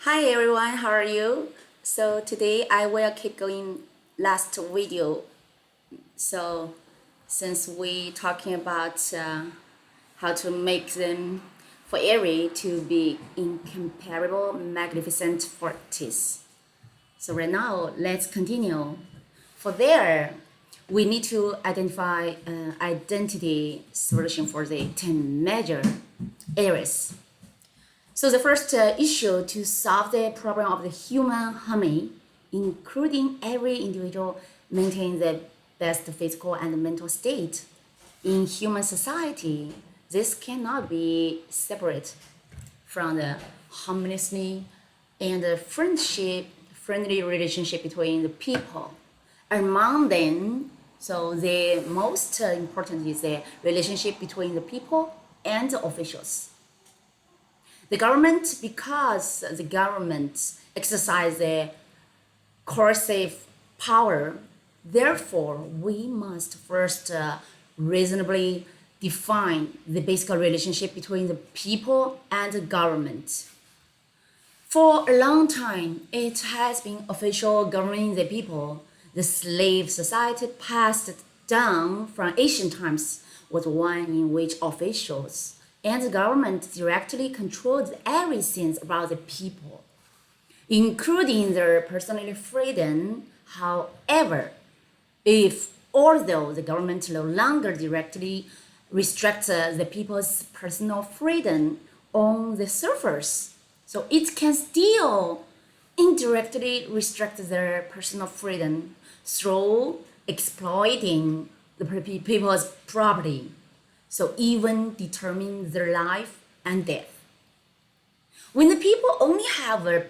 Hi everyone, how are you? So today I will keep going last video. So since we talking about how to make them for Airy to be incomparable, magnificent forties. So right now let's continue. For there, we need to identify an identity solution for the 10 major areas. So the first issue to solve the problem of the human harmony, including every individual maintain the best physical and mental state. In human society, this cannot be separate from the harmoniously and the friendly relationship between the people. Among them, so the most important is the relationship between the people and the officials. The government, because the government exercise the coercive power, therefore we must first reasonably define the basic relationship between the people and the government. For a long time, it has been official governing the people. The slave society passed down from ancient times was one in which officials and the government directly controlled everything about the people, including their personal freedom. However, if although the government no longer directly restricts the people's personal freedom on the surface, so it can still indirectly restrict their personal freedom through exploiting the people's property, so even determine their life and death. When the people only have a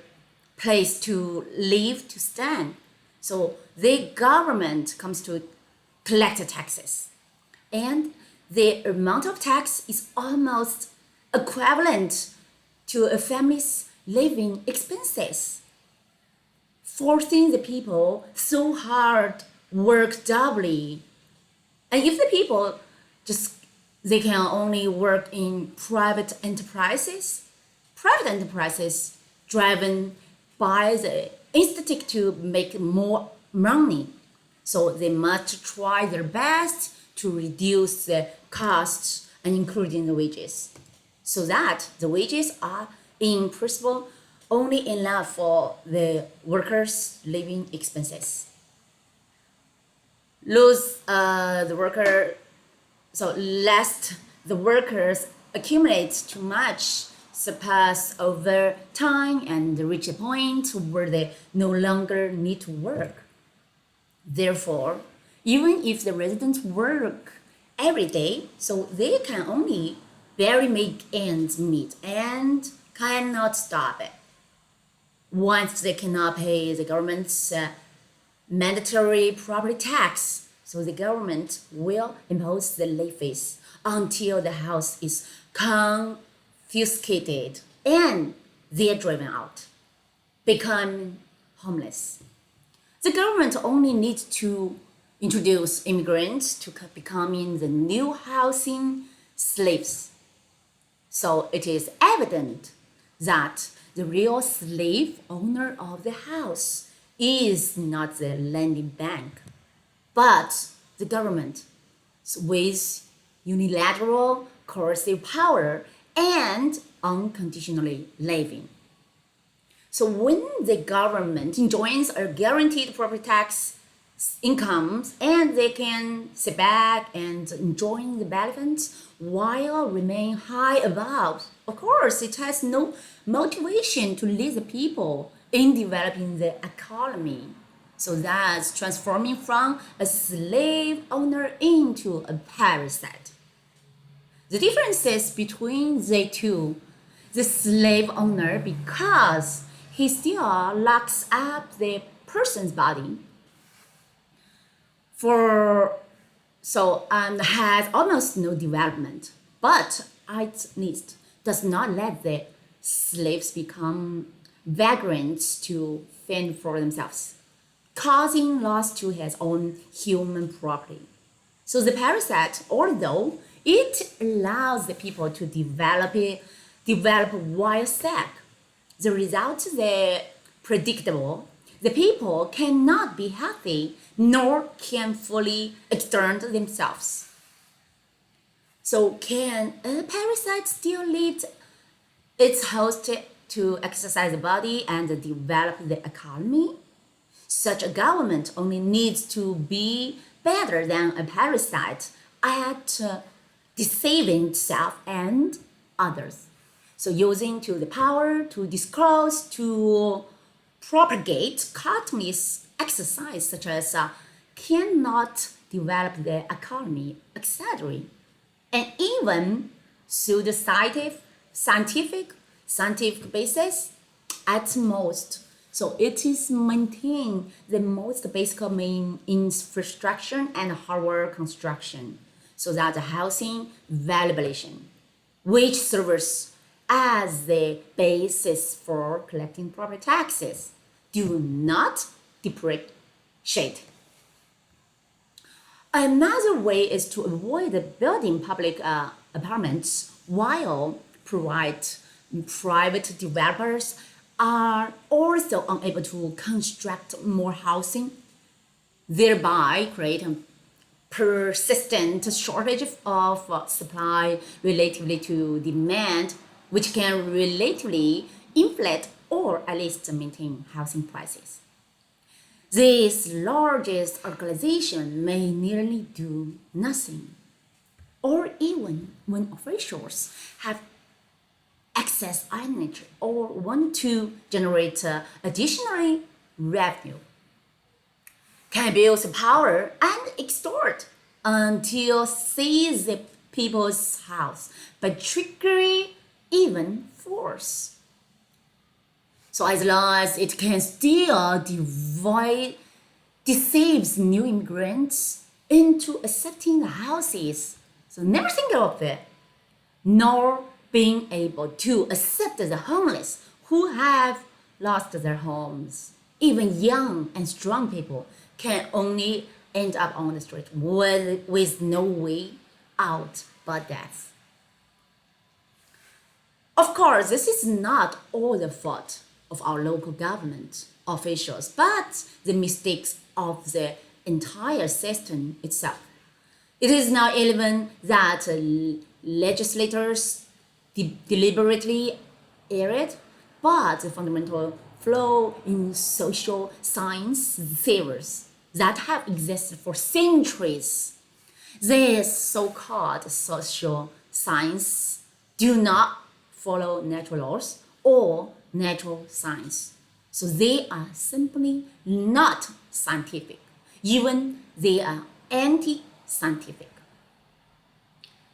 place to live, to stand, so the government comes to collect the taxes. And the amount of tax is almost equivalent to a family's living expenses, forcing the people so hard work doubly. And if the people just they can only work in private enterprises driven by the instinct to make more money. So they must try their best to reduce the costs and including the wages, so that the wages are in principle only enough for the workers' living expenses. Lose the worker, so lest the workers accumulate too much, surpass over time and reach a point where they no longer need to work. Therefore, even if the residents work every day, so they can only barely make ends meet and cannot stop it. Once they cannot pay the government's mandatory property tax, so the government will impose the levies until the house is confiscated and they are driven out, become homeless. The government only needs to introduce immigrants to becoming the new housing slaves. So it is evident that the real slave owner of the house is not the lending bank, but the government with unilateral coercive power and unconditionally living. So when the government enjoys a guaranteed property tax incomes and they can sit back and enjoy the benefits while remain high above, of course it has no motivation to lead the people in developing the economy. So that's transforming from a slave owner into a parasite. The differences between the two, the slave owner, because he still locks up the person's body for and has almost no development, but at least does not let the slaves become vagrants to fend for themselves, causing loss to his own human property. So the parasite, although it allows the people to develop wild sack, The results are predictable. The people cannot be healthy nor can fully extend themselves. So can a parasite still lead its host to exercise the body and develop the economy? Such a government only needs to be better than a parasite at deceiving itself and others. So using to the power to disclose, to propagate Cartman's exercise such as cannot develop the economy, etc. And even scientific basis at most. So it is maintain the most basic main infrastructure and hardware construction. So that the housing valuation, which serves as the basis for collecting property taxes, do not depreciate. Another way is to avoid building public apartments while private developers are also unable to construct more housing, thereby creating persistent shortage of supply relatively to demand, which can relatively inflate or at least maintain housing prices. This largest organization may nearly do nothing, or even when officials have excess energy or want to generate additional revenue, can abuse power and extort until seize the people's house by trickery, even force. So as long as it can still deceives new immigrants into accepting the houses. So never think of it, nor being able to accept the homeless who have lost their homes. Even young and strong people can only end up on the street with no way out but death. Of course, this is not all the fault of our local government officials, but the mistakes of the entire system itself. It is now relevant that legislators deliberately erred, but the fundamental flaw in social science theories that have existed for centuries. These so-called social science do not follow natural laws or natural science. So they are simply not scientific. Even they are anti-scientific.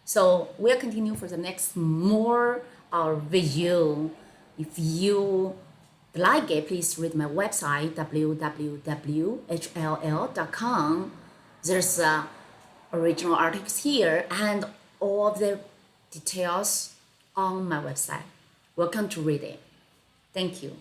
So we'll continue for the next more video. If you like it, please read my website www.hll.com. There's original articles here and all of the details on my website. Welcome to read it. Thank you.